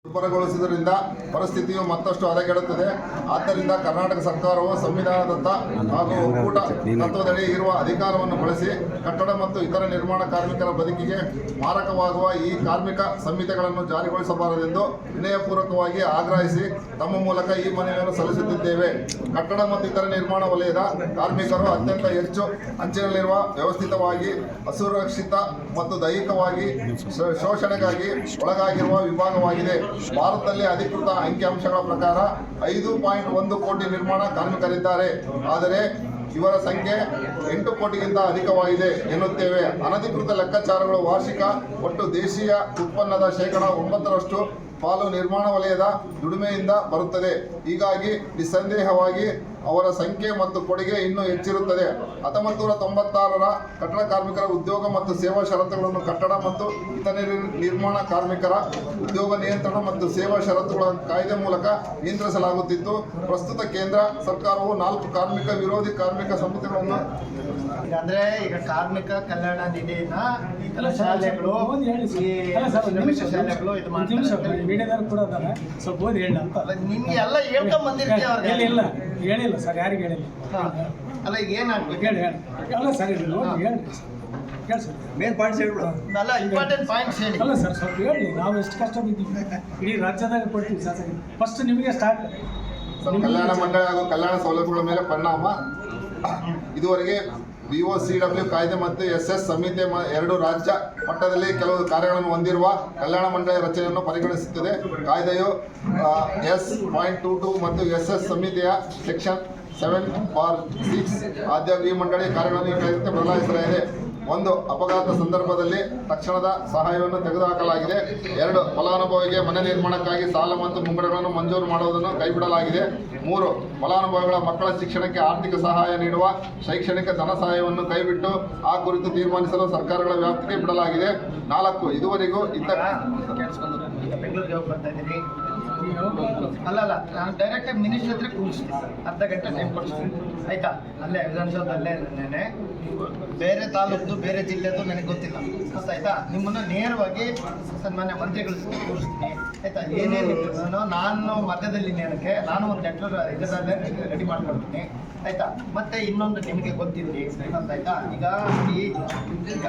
ದುರ್ಬಲಗೊಳಿಸುವುದರಿಂದ ಪರಿಸ್ಥಿತಿಯು ಮತ್ತಷ್ಟು ಹದಗೆಡುತ್ತದೆ. ಆದ್ದರಿಂದ ಕರ್ನಾಟಕ ಸರ್ಕಾರವು ಸಂವಿಧಾನದತ್ತ ಹಾಗೂ ಒಕ್ಕೂಟ ತತ್ವದಡಿ ಇರುವ ಅಧಿಕಾರವನ್ನು ಬಳಸಿ ಕಟ್ಟಡ ಮತ್ತು ಇತರ ನಿರ್ಮಾಣ ಕಾರ್ಮಿಕರ ಬದುಕಿಗೆ ಮಾರಕವಾಗುವ ಈ ಕಾರ್ಮಿಕ ಸಂಹಿತೆಗಳನ್ನು ಜಾರಿಗೊಳಿಸಬಾರದೆಂದು ವಿನಯಪೂರ್ವಕವಾಗಿ ಆಗ್ರಹಿಸಿ ತಮ್ಮ ಮೂಲಕ ಈ ಮನವಿಯನ್ನು ಸಲ್ಲಿಸುತ್ತಿದ್ದೇವೆ. ಕಟ್ಟಡ ಮತ್ತು ಇತರ ನಿರ್ಮಾಣ ವಲಯದ ಕಾರ್ಮಿಕರು ಅತ್ಯಂತ ಹೆಚ್ಚು ಅಂಚಿನಲ್ಲಿರುವ ವ್ಯವಸ್ಥಿತವಾಗಿ ಅಸುರಕ್ಷಿತ ಮತ್ತು ದೈಹಿಕವಾಗಿ ಶೋಷಣೆಗಾಗಿ ಒಳಗಾಗಿರುವ ವಿಭಾಗವಾಗಿದೆ. ಭಾರತದಲ್ಲಿ ಅಧಿಕೃತ ಅಂಕಿಅಂಶಗಳ ಪ್ರಕಾರ 5.1 ಕೋಟಿ ನಿರ್ಮಾಣ ಕಾರ್ಮಿಕರಿದ್ದಾರೆ. ಆದರೆ ಇವರ ಸಂಖ್ಯೆ 8 ಕೋಟಿಗಿಂತ ಅಧಿಕವಾಗಿದೆ ಎನ್ನುತ್ತೇವೆ. ಅನಧಿಕೃತ ಲೆಕ್ಕಾಚಾರಗಳು ವಾರ್ಷಿಕ ಒಟ್ಟು ದೇಶೀಯ ಉತ್ಪನ್ನದ ಶೇಕಡಾ 9% ಪಾಲು ನಿರ್ಮಾಣ ವಲಯದ ದುಡಿಮೆಯಿಂದ ಬರುತ್ತದೆ. ಹೀಗಾಗಿ ನಿಸ್ಸಂದೇಹವಾಗಿ ಅವರ ಸಂಖ್ಯೆ ಮತ್ತು ಕೊಡುಗೆ ಇನ್ನೂ ಹೆಚ್ಚಿರುತ್ತದೆ. 1996ರ ಕಟ್ಟಡ ಕಾರ್ಮಿಕರ ಉದ್ಯೋಗ ಮತ್ತು ಸೇವಾ ಷರತ್ತುಗಳನ್ನು ಕಟ್ಟಡ ಮತ್ತು ಇತರೆ ನಿರ್ಮಾಣ ಕಾರ್ಮಿಕರ ಉದ್ಯೋಗ ನಿಯಂತ್ರಣ ಮತ್ತು ಸೇವಾ ಷರತ್ತುಗಳ ಕಾಯ್ದೆ ಮೂಲಕ ನಿಯಂತ್ರಿಸಲಾಗುತ್ತಿತ್ತು. ಪ್ರಸ್ತುತ ಕೇಂದ್ರ ಸರ್ಕಾರವು 4 ಕಾರ್ಮಿಕ ವಿರೋಧಿ ಕಾರ್ಮಿಕ ಸಂಹಿತೆಗಳನ್ನು ಅಂದ್ರೆ ಈಗ ಕಾರ್ಮಿಕ ಕಲ್ಯಾಣ ನಿಧಿನ ಶಾಲೆಗಳು ಶಾಲೆಗಳು ಇದು ಮಾಡ್ತಾರೆ. ಮೀಡಿಯಾದವ್ರು ಕೂಡ ಅದಾರೆ, ಸ್ವಲ್ಪ ಓದಿ ಹೇಳಿ ಅಂತ. ನಿಮ್ಗೆ ಎಲ್ಲ ಹೇಳ್ಕೊಂಡ್ ಬಂದಿರ್ತೀವಿ. ಇಲ್ಲ ಹೇಳಿಲ್ಲ ಸರ್, ಯಾರಿಗೆ ಹೇಳಿಲ್ಲ. ಅಲ್ಲ ಈಗ ಏನಾಗ್ಬೇಕು ಹೇಳಿ ಅಲ್ಲ ಸರ್, ಇದು ನೋಡಿ ಹೇಳಿ ಸರ್, ಮೇನ್ ಪಾಯಿಂಟ್ಸ್ ಹೇಳ್ಬಿಡು. ಅಲ್ಲ ಇಂಪಾರ್ಟೆಂಟ್ ಪಾಯಿಂಟ್ಸ್ ಹೇಳಿ. ಅಲ್ಲ ಸರ್, ಸ್ವಲ್ಪ ಹೇಳಿ. ನಾವು ಎಷ್ಟು ಕಷ್ಟ ಬಿದ್ದೀವಿ, ಇಡೀ ರಾಜ್ಯದಾಗ ಕೊಡ್ತೀವಿ ಸರ್. ಫಸ್ಟ್ ನಿಮಗೆ ಸ್ಟಾರ್ಟ್. ಕಲ್ಯಾಣ ಮಂಡಳಿ ಹಾಗೂ ಕಲ್ಯಾಣ ಸೌಲಭ್ಯಗಳ ಮೇಲೆ ಪರಿಣಾಮ. ಇದುವರೆಗೆ BOCW ಕಾಯ್ದೆ ಮತ್ತು SS ಸಂಹಿತೆ ಎರಡು ರಾಜ್ಯ ಮಟ್ಟದಲ್ಲಿ ಕೆಲವು ಕಾರ್ಯಗಳನ್ನು ಹೊಂದಿರುವ ಕಲ್ಯಾಣ ಮಂಡಳಿ ರಚನೆಯನ್ನು ಪರಿಗಣಿಸುತ್ತದೆ. ಕಾಯ್ದೆಯು S.22 ಮತ್ತು SS ಸಂಹಿತೆಯ ಸೆಕ್ಷನ್ 7/6 ಆದ್ಯವಾಗಿ ಈ ಮಂಡಳಿ ಕಾರ್ಯಗಳನ್ನು ಈ ಕಾಯ್ದೆ ಬದಲಾಯಿಸಲಾಗಿದೆ. 1. ಅಪಘಾತ ಸಂದರ್ಭದಲ್ಲಿ ತಕ್ಷಣದ ಸಹಾಯವನ್ನು ತೆಗೆದುಹಾಕಲಾಗಿದೆ. 2. ಫಲಾನುಭವಿಗೆ ಮನೆ ನಿರ್ಮಾಣಕ್ಕಾಗಿ ಸಾಲ ಮತ್ತು ಮುಂಗಡಗಳನ್ನು ಮಂಜೂರು ಮಾಡುವುದನ್ನು ಕೈಬಿಡಲಾಗಿದೆ. 3. ಫಲಾನುಭವಿಗಳ ಮಕ್ಕಳ ಶಿಕ್ಷಣಕ್ಕೆ ಆರ್ಥಿಕ ಸಹಾಯ ನೀಡುವ ಶೈಕ್ಷಣಿಕ ಧನ ಸಹಾಯವನ್ನು ಕೈಬಿಟ್ಟು ಆ ಕುರಿತು ತೀರ್ಮಾನಿಸಲು ಸರ್ಕಾರಗಳ ವ್ಯಾಪ್ತಿಗೆ ಬಿಡಲಾಗಿದೆ. 4. ಇದುವರೆಗೂ ಬೆಂಗಳೂರಿಗೆ ಹೋಗಿ ಬರ್ತಾ ಇದ್ದೀನಿ. ಅಲ್ಲ ನಾನು ಡೈರೆಕ್ಟ್ ಮಿನಿಸ್ಟರ್ ಹತ್ರ ಕೂರಿಸ್ತೀನಿ, ಅರ್ಧ ಗಂಟೆ ಟೈಮ್ ಕೊಡಿಸ್ತೀನಿ ಆಯ್ತಾ. ಅಲ್ಲೇ ವಿಧಾನಸೌಧಲ್ಲೇ ನೆನೆ ಬೇರೆ ತಾಲೂಕು ಬೇರೆ ಜಿಲ್ಲೆದು ನನಗೆ ಗೊತ್ತಿಲ್ಲ ಆಯ್ತಾ. ನಿಮ್ಮನ್ನು ನೇರವಾಗಿ ಸನ್ಮಾನ್ಯ ಮಂತ್ರಿಗಳ ಕೂರಿಸ್ತೀನಿ ಆಯ್ತಾ. ಏನೇನಿತ್ತು ನಾನು ಮಧ್ಯದಲ್ಲಿ ನೇರಕ್ಕೆ ನಾನು ಒಂದು ಲೆಟರ್ ಇದರಲ್ಲೇ ರೆಡಿ ಮಾಡ್ಕೊಡ್ತೀನಿ ಆಯ್ತಾ. ಮತ್ತೆ ಇನ್ನೊಂದು ನಿಮಗೆ ಗೊತ್ತಿರಲಿ ಅಂತ ಆಯ್ತಾ. ಈಗ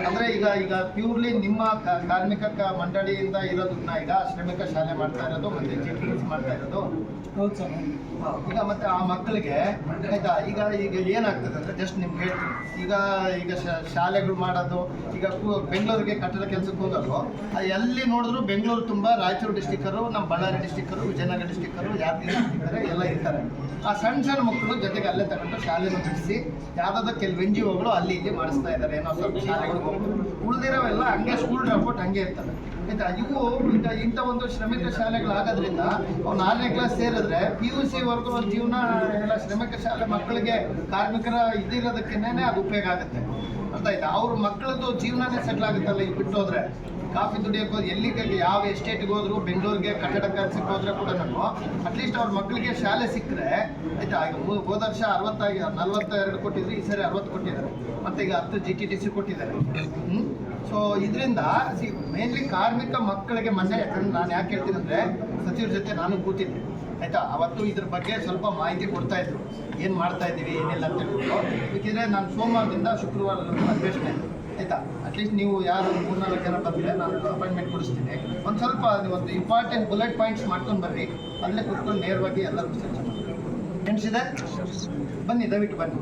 ಅಂದರೆ ಈಗ ಪ್ಯೂರ್ಲಿ ನಿಮ್ಮ ಕಾರ್ಮಿಕ ಮಂಡಳಿಯಿಂದ ಇರೋದನ್ನ ಈಗ ಶ್ರಮಿಕ ಶಾಲೆ ಮಾಡ್ತಾ ಇರೋದು ಮತ್ತೆ GPS ಮಾಡ್ತಾ ಇರೋದು. ಹೌದು ಸರ್. ಈಗ ಮತ್ತೆ ಆ ಮಕ್ಕಳಿಗೆ ಆಯ್ತಾ ಈಗ ಏನಾಗ್ತದೆ ಅಂದರೆ ಜಸ್ಟ್ ನಿಮ್ಗೆ ಹೇಳ್ತೀನಿ. ಈಗ ಶಾಲೆಗಳು ಮಾಡೋದು ಈಗ ಬೆಂಗಳೂರಿಗೆ ಕಟ್ಟಡ ಕೆಲಸಕ್ಕೆ ಹೋಗೋದು ಎಲ್ಲಿ ನೋಡಿದ್ರು ಬೆಂಗಳೂರು ತುಂಬ ರಾಯಚೂರು ಡಿಸ್ಟಿಕ್ಕರು, ನಮ್ಮ ಬಳ್ಳಾರಿ ಡಿಸ್ಟಿಕ್ಕರು, ವಿಜಯನಗರ ಡಿಸ್ಟಿಕ್ಕರು, ಯಾದಗಿರಿ ಡಿಸ್ಟಿಕ್ಕರು ಎಲ್ಲ ಇರ್ತಾರೆ. ಆ ಸಣ್ಣ ಮಕ್ಕಳು ಜೊತೆಗೆ ಅಲ್ಲೇ ತಗೊಂಡು ಶಾಲೆನ ಬಿಡಿಸಿ ಯಾವುದಾದ್ರು ಕೆಲವು NGOಗಳು ಅಲ್ಲಿ ಇಲ್ಲಿ ಮಾಡಿಸ್ತಾ ಇದ್ದಾರೆ. ಏನೋ ಸ್ವಲ್ಪ ಶಾಲೆಗಳಿಗೆ ಹೋಗ್ಬೋದು, ಉಳಿದಿರೋವೆಲ್ಲ ಹಂಗೆ ಸ್ಕೂಲ್ ಡ್ರಾಪ್ಔಟ್ ಹಂಗೆ ಇರ್ತವೆ ಆಯ್ತಾ. ಇವು ಈಗ ಇಂಥ ಒಂದು ಶ್ರಮಿಕ ಶಾಲೆಗಳಾಗೋದ್ರಿಂದ ಅವ್ನು 4ನೇ ಕ್ಲಾಸ್ ಸೇರಿದ್ರೆ PUC ವರ್ಗು ಜೀವನ ಎಲ್ಲ ಶ್ರಮಿಕ ಶಾಲೆ ಮಕ್ಕಳಿಗೆ ಕಾರ್ಮಿಕರ ಇದಿರೋದಕ್ಕೇನೆ ಅದು ಉಪಯೋಗ ಆಗುತ್ತೆ ಅರ್ಥ ಆಯ್ತಾ. ಅವ್ರ ಮಕ್ಕಳದ್ದು ಜೀವನನೇ ಸೆಟ್ಲ್ ಆಗುತ್ತಲ್ಲ ಈಗ ಬಿಟ್ಟು ಹೋದ್ರೆ. ಕಾಫಿ ದುಡಿಯೋಕೆ ಹೋದ್ರೆ ಎಲ್ಲಿಗೆ ಯಾವ ಎಸ್ಟೇಟ್ಗೆ ಹೋದ್ರು, ಬೆಂಗಳೂರಿಗೆ ಕಟ್ಟಡ ಕೆಲಸಕ್ಕೆ ಹೋದ್ರೆ ಕೂಡ ಅಟ್ಲೀಸ್ಟ್ ಅವ್ರ ಮಕ್ಕಳಿಗೆ ಶಾಲೆ ಸಿಕ್ಕರೆ ಆಯ್ತಾ. ಈಗ ಹೋದ ವರ್ಷ 42 ಕೊಟ್ಟಿದ್ರು, ಈ ಸರಿ 60 ಕೊಟ್ಟಿದ್ದಾರೆ. ಮತ್ತೆ ಈಗ 10 GTTC ಕೊಟ್ಟಿದ್ದಾರೆ. ಸೊ ಇದರಿಂದ ಮೇನ್ಲಿ ಕಾರ್ಮಿಕ ಮಕ್ಕಳಿಗೆ ಮೊನ್ನೆ, ಯಾಕಂದ್ರೆ ನಾನು ಯಾಕೆ ಹೇಳ್ತೀನಿ ಅಂದರೆ ಸಚಿವರ ಜೊತೆ ನಾನು ಕೂತಿದ್ದೆ ಆಯಿತಾ. ಅವತ್ತು ಇದ್ರ ಬಗ್ಗೆ ಸ್ವಲ್ಪ ಮಾಹಿತಿ ಕೊಡ್ತಾ ಇದ್ರು, ಏನು ಮಾಡ್ತಾ ಇದ್ದೀವಿ ಏನಿಲ್ಲ ಅಂತ ಹೇಳ್ಬಿಟ್ಟು. ಬೇಕಿದ್ರೆ ನಾನು ಸೋಮವಾರದಿಂದ ಶುಕ್ರವಾರದವರೆಗೂ ಅಧಿವೇಶನ ಇದೆ ಆಯಿತಾ. ಅಟ್ಲೀಸ್ಟ್ ನೀವು ಯಾರು 3-4 ಜನ ಬಂದರೆ ನಾನು ಅಪಾಯಿಂಟ್ಮೆಂಟ್ ಕೊಡಿಸ್ತೀನಿ. ಒಂದು ಸ್ವಲ್ಪ ಒಂದು ಇಂಪಾರ್ಟೆಂಟ್ ಬುಲೆಟ್ ಪಾಯಿಂಟ್ಸ್ ಮಾಡ್ಕೊಂಡು ಬರ್ರಿ, ಅಲ್ಲೇ ಕೂತ್ಕೊಂಡು ನೇರವಾಗಿ ಎಲ್ಲರಿಗೂ ಚರ್ಚೆ ಮಾಡ್ತೀವಿ. ಎಣಿಸಿದೆ ಬನ್ನಿ, ದಯವಿಟ್ಟು ಬನ್ನಿ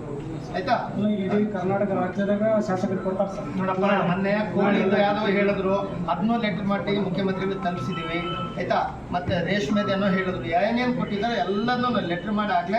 ಆಯ್ತಾ. ಇಡೀ ಕರ್ನಾಟಕ ರಾಜ್ಯದಾಗ ಶಾಸಕರು ಕೊಡ್ತಾರೆ ಸರ್. ನೋಡಪ್ಪ, ಮೊನ್ನೆ ಕೋಳಿಯಿಂದ ಯಾವುದೋ ಹೇಳಿದ್ರು, ಅದನ್ನೂ ಲೆಟರ್ ಮಾಡಿ ಮುಖ್ಯಮಂತ್ರಿಗಳು ತಲುಪಿಸಿದ್ದೀವಿ ಆಯ್ತಾ. ಮತ್ತೆ ರೇಷ್ಮೆದೇನೋ ಹೇಳಿದ್ರು, ಏನೇನು ಕೊಟ್ಟಿದ್ದಾರೆ ಎಲ್ಲನೂ ಲೆಟರ್ ಮಾಡಿ ಆಗಲೇ